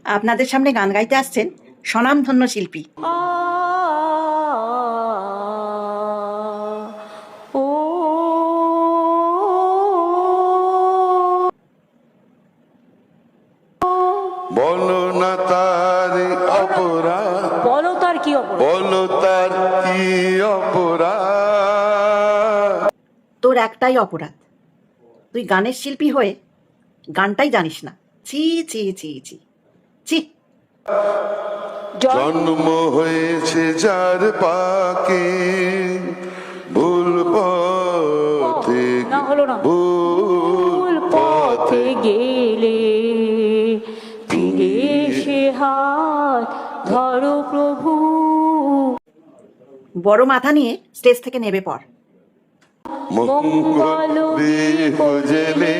আপনাদের সামনে গান গাইতে আসছেন স্বনামধন্য শিল্পী। বলো না তার অপরাধ, বলো তার কি অপরাধ, বলো তার কি অপরাধ। তোর একটাই অপরাধ, তুই গানের শিল্পী হয়ে গানটাই জানিস না। ছি ছি ছি ছি ছি। জন্ম হয়েছে যার পাকে, ভুল পথে না হলো না, ভুল পথে গেলে ফিরে এসে হাত ধরো প্রভু। বড় মাথা নিয়ে স্টেজ থেকে নেমে পড়। মঙ্গল দীপ জ্বেলে